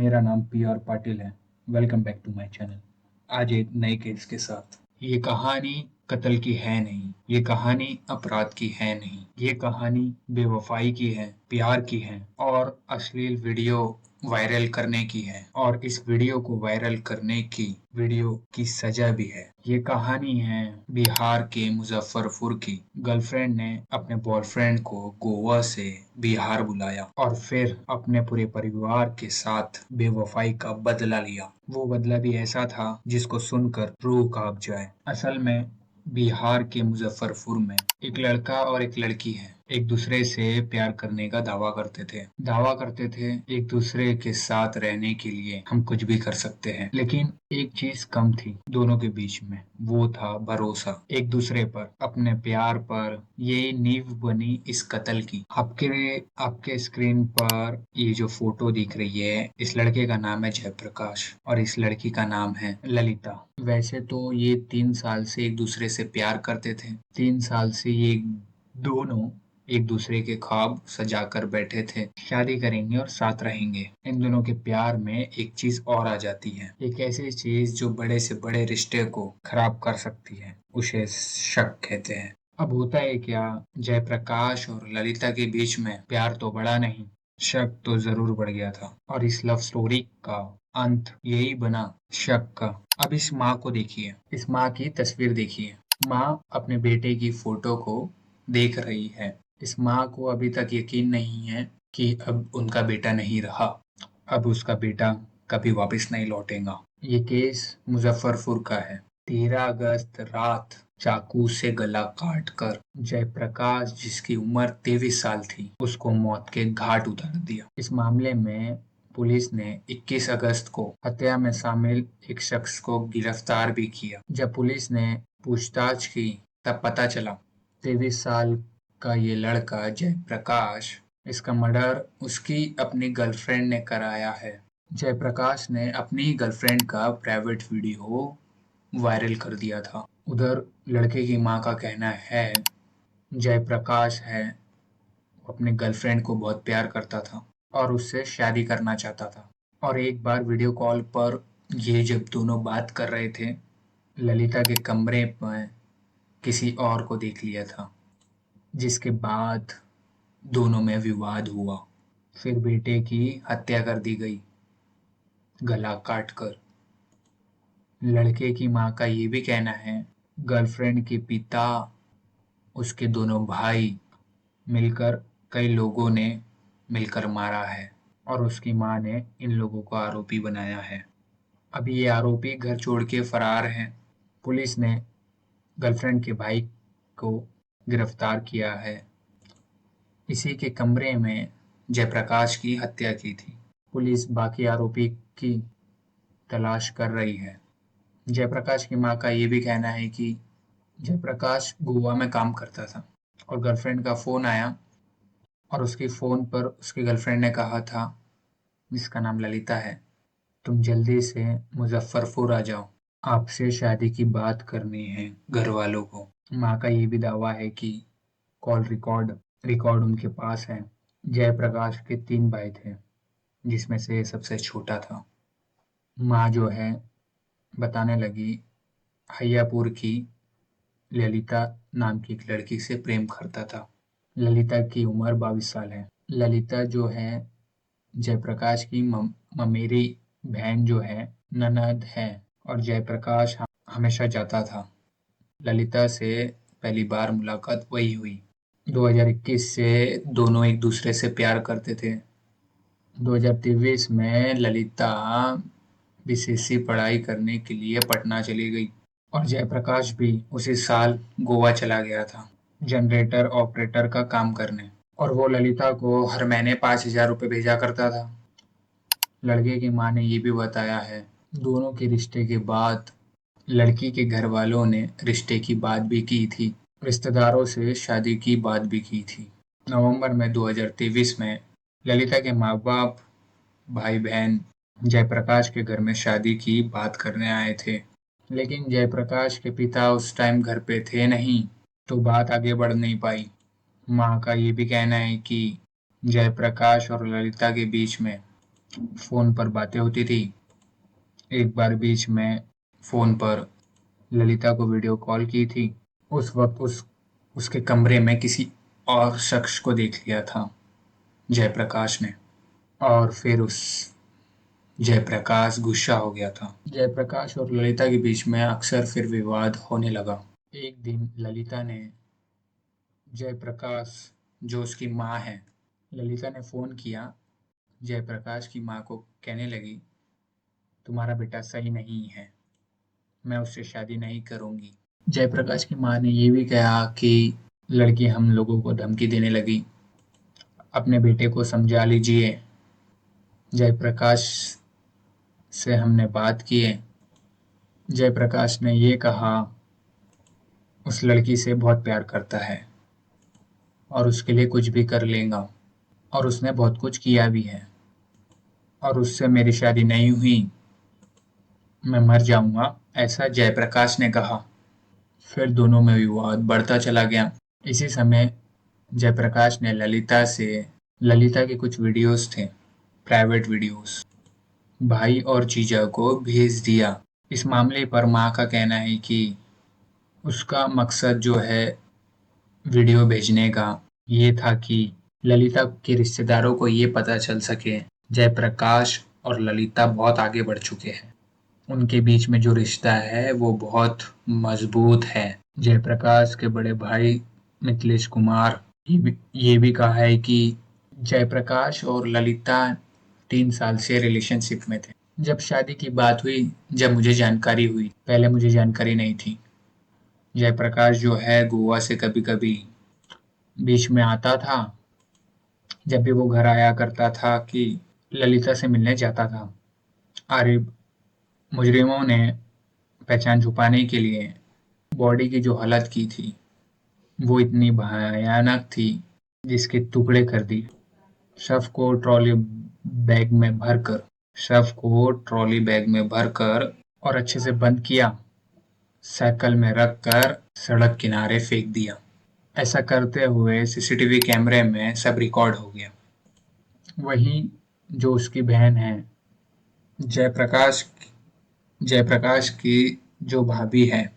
मेरा नाम P R Patil है। Welcome back to my channel. आज एक नए केस के साथ। ये कहानी कत्ल की है नहीं, ये कहानी अपराध की है नहीं, ये कहानी बेवफाई की है, प्यार की है और अश्लील वीडियो वायरल करने की है। और इस वीडियो को वायरल करने की वीडियो की सजा भी है। ये कहानी है बिहार के मुजफ्फरपुर की। गर्लफ्रेंड ने अपने बॉयफ्रेंड को गोवा से बिहार बुलाया और फिर अपने पूरे परिवार के साथ बेवफाई का बदला लिया। वो बदला भी ऐसा था जिसको सुनकर रूह कांप जाए। असल में बिहार के मुजफ्फरपुर में एक लड़का और एक लड़की है। एक दूसरे से प्यार करने का दावा करते थे एक दूसरे के साथ रहने के लिए हम कुछ भी कर सकते हैं। लेकिन एक चीज कम थी दोनों के बीच में, वो था भरोसा एक दूसरे पर, अपने प्यार पर। ये नींव बनी इस कत्ल की। आपके स्क्रीन पर ये जो फोटो दिख रही है, इस लड़के का नाम है जयप्रकाश और इस लड़की का नाम है ललिता। वैसे तो ये 3 साल से एक दूसरे से प्यार करते थे। 3 साल से ये दोनों एक दूसरे के ख्वाब सजाकर बैठे थे, शादी करेंगे और साथ रहेंगे। इन दोनों के प्यार में एक चीज और आ जाती है, एक ऐसी चीज जो बड़े से बड़े रिश्ते को खराब कर सकती है, उसे शक कहते हैं। अब होता है क्या, जयप्रकाश और ललिता के बीच में प्यार तो बढ़ा नहीं, शक तो जरूर बढ़ गया था। और इस लव स्टोरी का अंत यही बना, शक का। अब इस माँ को देखिए, इस माँ की तस्वीर देखिए। माँ अपने बेटे की फोटो को देख रही है। इस माँ को अभी तक यकीन नहीं है कि अब उनका बेटा नहीं रहा, अब उसका बेटा कभी वापस नहीं लौटेगा। ये केस मुजफ्फरपुर का है। 13 अगस्त रात चाकू से गला काटकर जयप्रकाश, जिसकी उम्र 23 साल थी, उसको मौत के घाट उतार दिया। इस मामले में पुलिस ने 21 अगस्त को हत्या में शामिल एक शख्स को गिरफ्तार भी किया। जब पुलिस ने पूछताछ की तब पता चला 23 साल का ये लड़का जयप्रकाश, इसका मर्डर उसकी अपनी गर्लफ्रेंड ने कराया है। जयप्रकाश ने अपनी ही गर्लफ्रेंड का प्राइवेट वीडियो वायरल कर दिया था। उधर लड़के की मां का कहना है जयप्रकाश है वो अपने गर्लफ्रेंड को बहुत प्यार करता था और उससे शादी करना चाहता था। और एक बार वीडियो कॉल पर ये जब दोनों बात कर रहे थे, ललिता के कमरे में किसी और को देख लिया था, जिसके बाद दोनों में विवाद हुआ। फिर बेटे की हत्या कर दी गई गला काटकर। लड़के की मां का ये भी कहना है गर्लफ्रेंड के पिता, उसके दोनों भाई मिलकर, कई लोगों ने मिलकर मारा है और उसकी मां ने इन लोगों को आरोपी बनाया है। अभी ये आरोपी घर छोड़ के फरार हैं। पुलिस ने गर्लफ्रेंड के भाई को गिरफ्तार किया है। इसी के कमरे में जयप्रकाश की हत्या की थी। पुलिस बाकी आरोपी की तलाश कर रही है। जयप्रकाश की मां का ये भी कहना है कि जयप्रकाश गोवा में काम करता था और गर्लफ्रेंड का फोन आया और उसके फोन पर उसकी गर्लफ्रेंड ने कहा था, जिसका नाम ललिता है, तुम जल्दी से मुजफ्फरपुर आ जाओ, आपसे शादी की बात करनी है घर वालों को। माँ का ये भी दावा है कि कॉल रिकॉर्ड उनके पास है। जयप्रकाश के 3 भाई थे, जिसमें से ये सबसे छोटा था। माँ जो है बताने लगी, हയ്यापुर की ललिता नाम की एक लड़की से प्रेम करता था। ललिता की उम्र 22 साल है। ललिता जो है जयप्रकाश की ममेरी बहन जो है, ननद है। और जयप्रकाश हमेशा जाता था। ललिता से पहली बार मुलाकात वही हुई। 2021 से दोनों एक दूसरे से प्यार करते थे। 2023 में ललिता बीसीसी पढ़ाई करने के लिए पटना चली गई और जयप्रकाश भी उसी साल गोवा चला गया था जनरेटर ऑपरेटर का काम करने। और वो ललिता को हर महीने 5,000 रुपये भेजा करता था। लड़के की मां ने ये भी बताया है, दोनों के रिश्ते के बाद लड़की के घर वालों ने रिश्ते की बात भी की थी, रिश्तेदारों से शादी की बात भी की थी। नवंबर में 2023 में ललिता के माँ बाप, भाई बहन जयप्रकाश के घर में शादी की बात करने आए थे, लेकिन जयप्रकाश के पिता उस टाइम घर पे थे नहीं, तो बात आगे बढ़ नहीं पाई। माँ का ये भी कहना है कि जयप्रकाश और ललिता के बीच में फ़ोन पर बातें होती थी। एक बार बीच में फ़ोन पर ललिता को वीडियो कॉल की थी। उस वक़्त उसके कमरे में किसी और शख्स को देख लिया था जयप्रकाश ने, और फिर उस जयप्रकाश गुस्सा हो गया था। जयप्रकाश और ललिता के बीच में अक्सर फिर विवाद होने लगा। एक दिन ललिता ने जयप्रकाश, जो उसकी माँ है, ललिता ने फ़ोन किया जयप्रकाश की माँ को, कहने लगी, तुम्हारा बेटा सही नहीं है, मैं उससे शादी नहीं करूँगी। जयप्रकाश की माँ ने ये भी कहा कि लड़की हम लोगों को धमकी देने लगी, अपने बेटे को समझा लीजिए। जयप्रकाश से हमने बात की है। जयप्रकाश ने ये कहा उस लड़की से बहुत प्यार करता है और उसके लिए कुछ भी कर लेगा, और उसने बहुत कुछ किया भी है, और उससे मेरी शादी नहीं हुई, मैं मर जाऊंगा, ऐसा जयप्रकाश ने कहा। फिर दोनों में विवाद बढ़ता चला गया। इसी समय जयप्रकाश ने ललिता के कुछ वीडियोस थे, प्राइवेट वीडियोस, भाई और जीजा को भेज दिया। इस मामले पर माँ का कहना है कि उसका मकसद जो है वीडियो भेजने का, ये था कि ललिता के रिश्तेदारों को ये पता चल सके जयप्रकाश और ललिता बहुत आगे बढ़ चुके हैं, उनके बीच में जो रिश्ता है वो बहुत मजबूत है। जयप्रकाश के बड़े भाई मिथिलेश कुमार ये भी कहा है कि जयप्रकाश और ललिता 3 साल से रिलेशनशिप में थे। जब शादी की बात हुई, जब मुझे जानकारी हुई, पहले मुझे जानकारी नहीं थी। जयप्रकाश जो है गोवा से कभी कभी बीच में आता था। जब भी वो घर आया करता था कि ललिता से मिलने जाता था। अरे, मुजरिमों ने पहचान छुपाने के लिए बॉडी की जो हालत की थी वो इतनी भयानक थी, जिसके टुकड़े कर दी। शव को बैग में भरकर शव को ट्रॉली बैग में भरकर और अच्छे से बंद किया, साइकिल में रखकर सड़क किनारे फेंक दिया। ऐसा करते हुए सीसीटीवी कैमरे में सब रिकॉर्ड हो गया। वहीं जो उसकी बहन है, जयप्रकाश जयप्रकाश की जो भाभी है,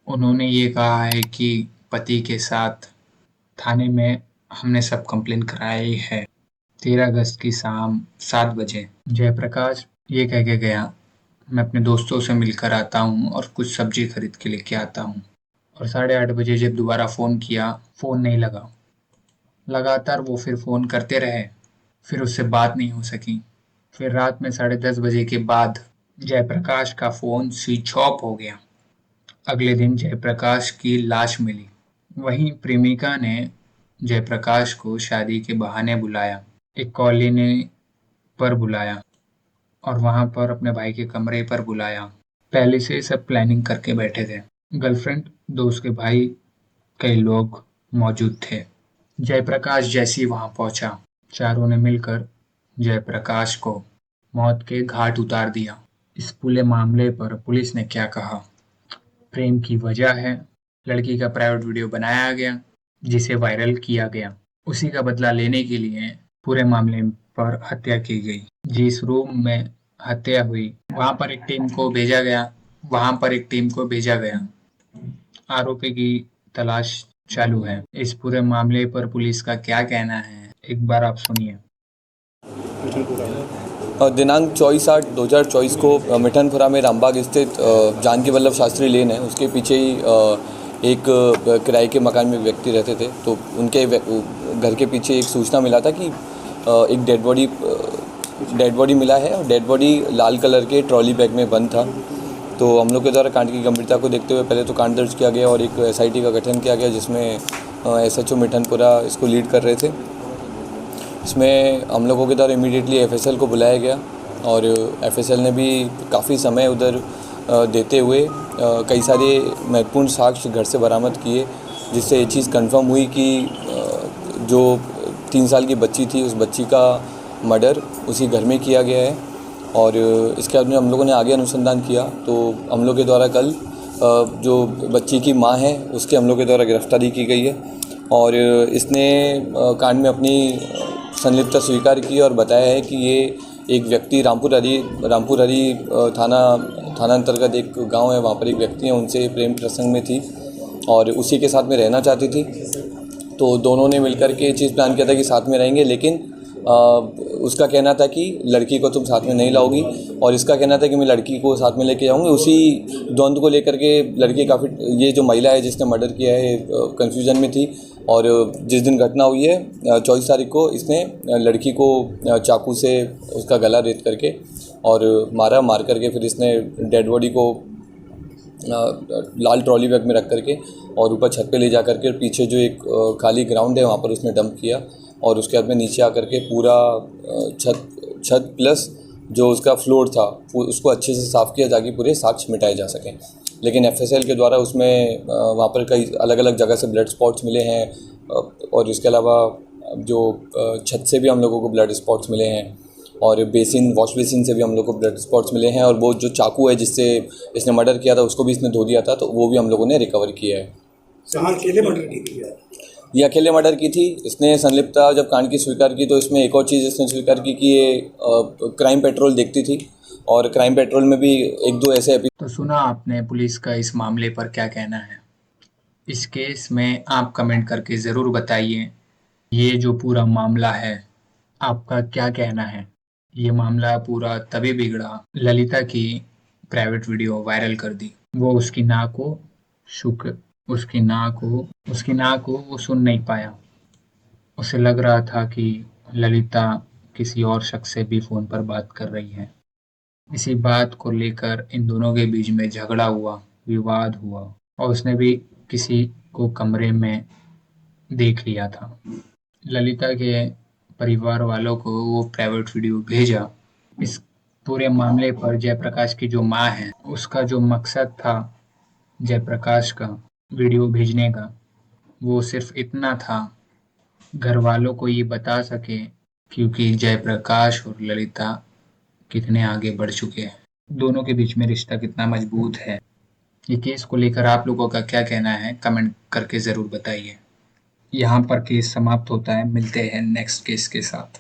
उन्होंने ये कहा है कि पति के साथ थाने में हमने सब कंप्लेन कराई है। 13 अगस्त की शाम 7 बजे जयप्रकाश ये कह के गया, मैं अपने दोस्तों से मिलकर आता हूँ और कुछ सब्जी खरीद के लेके आता हूँ। और 8:30 बजे जब दोबारा फ़ोन किया, फ़ोन नहीं लगा। लगातार वो फिर फ़ोन करते रहे, फिर उससे बात नहीं हो सकी। फिर रात में 10:30 बजे के बाद जयप्रकाश का फ़ोन स्विच ऑफ हो गया। अगले दिन जयप्रकाश की लाश मिली। वहीं प्रेमिका ने जयप्रकाश को शादी के बहाने बुलाया, एक कॉलोनी पर बुलाया और वहां पर अपने भाई के कमरे पर बुलाया। पहले से सब प्लानिंग करके बैठे थे। गर्लफ्रेंड, दोस्त के भाई, कई लोग मौजूद थे। जयप्रकाश जैसे ही वहां पहुंचा, चारों ने मिलकर जयप्रकाश को मौत के घाट उतार दिया। इस पूरे मामले पर पुलिस ने क्या कहा? प्रेम की वजह है, लड़की का प्राइवेट वीडियो बनाया गया जिसे वायरल किया गया। उसी का बदला लेने के लिए पूरे मामले पर हत्या की गई। जिस रूम में हत्या हुई वहां पर एक टीम को भेजा गया। आरोपी की तलाश चालू है। इस पूरे मामले पर पुलिस का क्या कहना है, एक बार आप सुनिए। दिनांक 24/8/2024 को मिठनपुरा में रामबाग स्थित जानकी वल्लभ शास्त्री लेन है, उसके पीछे ही एक किराए के मकान में व्यक्ति रहते थे। तो उनके घर के पीछे एक सूचना मिला था कि एक डेड बॉडी मिला है और डेड बॉडी लाल कलर के ट्रॉली बैग में बंद था। तो हम लोग के द्वारा कांड की गंभीरता को देखते हुए पहले तो कांड दर्ज किया गया और एक SIT का गठन किया गया, जिसमें SHO मिठनपुरा इसको लीड कर रहे थे। इसमें हम लोगों के द्वारा इमीडिएटली FSL को बुलाया गया और FSL ने भी काफ़ी समय उधर देते हुए कई सारे महत्वपूर्ण साक्ष्य घर से बरामद किए, जिससे ये चीज़ कंफर्म हुई कि जो 3 साल की बच्ची थी, उस बच्ची का मर्डर उसी घर में किया गया है। और इसके बाद में हम लोगों ने आगे अनुसंधान किया तो हम लोग के द्वारा कल जो बच्ची की माँ है उसके हम लोग के द्वारा गिरफ्तारी की गई है और इसने कांड में अपनी संलिप्तता स्वीकार की और बताया है कि ये एक व्यक्ति रामपुर हरी थाना अंतर्गत एक गांव है, वहाँ पर एक व्यक्ति है, उनसे प्रेम प्रसंग में थी और उसी के साथ में रहना चाहती थी। तो दोनों ने मिलकर के ये चीज़ प्लान किया था कि साथ में रहेंगे, लेकिन उसका कहना था कि लड़की को तुम साथ में नहीं लाओगी और इसका कहना था कि मैं लड़की को साथ में लेके जाऊँगी। उसी द्वंद्व को लेकर के लड़की काफ़ी, ये जो महिला है जिसने मर्डर किया है, कन्फ्यूजन में थी। और जिस दिन घटना हुई है 24 तारीख को, इसने लड़की को चाकू से उसका गला रेत करके और मार करके फिर इसने डेड बॉडी को लाल ट्रॉली बैग में रख करके और ऊपर छत पे ले जा करके पीछे जो एक खाली ग्राउंड है वहाँ पर उसने डंप किया और उसके बाद में नीचे आकर के पूरा छत प्लस जो उसका फ्लोर था उसको अच्छे से साफ़ किया ताकि पूरे साक्ष्य मिटाए जा सकें। लेकिन एफएसएल के द्वारा उसमें वहाँ पर कई अलग अलग जगह से ब्लड स्पॉट्स मिले हैं और इसके अलावा जो छत से भी हम लोगों को ब्लड स्पॉट्स मिले हैं और वॉश बेसिन से भी हम लोग को ब्लड स्पॉट्स मिले हैं और वो जो चाकू है जिससे इसने मर्डर किया था उसको भी इसने धो दिया था, तो वो भी हम लोगों ने रिकवर किया है। कहाँ अकेले मर्डर की थी? ये अकेले मर्डर की थी। इसने संलिप्तता जब कांड की स्वीकार की तो इसमें एक और चीज़ इसने स्वीकार की कि ये क्राइम पेट्रोल देखती थी और क्राइम पेट्रोल में भी एक दो ऐसे तो सुना आपने पुलिस का इस मामले पर क्या कहना है। इस केस में आप कमेंट करके ज़रूर बताइए ये जो पूरा मामला है आपका क्या कहना है। ये मामला पूरा तभी बिगड़ा, ललिता की प्राइवेट वीडियो वायरल कर दी। वो उसकी नाक को वो सुन नहीं पाया। उसे लग रहा था कि ललिता किसी और शख्स से भी फोन पर बात कर रही है। इसी बात को लेकर इन दोनों के बीच में झगड़ा हुआ, विवाद हुआ और उसने भी किसी को कमरे में देख लिया था। ललिता के परिवार वालों को वो प्राइवेट वीडियो भेजा। इस पूरे मामले पर जयप्रकाश की जो माँ है उसका जो मकसद था जयप्रकाश का वीडियो भेजने का वो सिर्फ इतना था घर वालों को ये बता सके क्योंकि जयप्रकाश और ललिता कितने आगे बढ़ चुके हैं, दोनों के बीच में रिश्ता कितना मजबूत है। ये केस को लेकर आप लोगों का क्या कहना है कमेंट करके ज़रूर बताइए। यहाँ पर केस समाप्त होता है, मिलते हैं नेक्स्ट केस के साथ।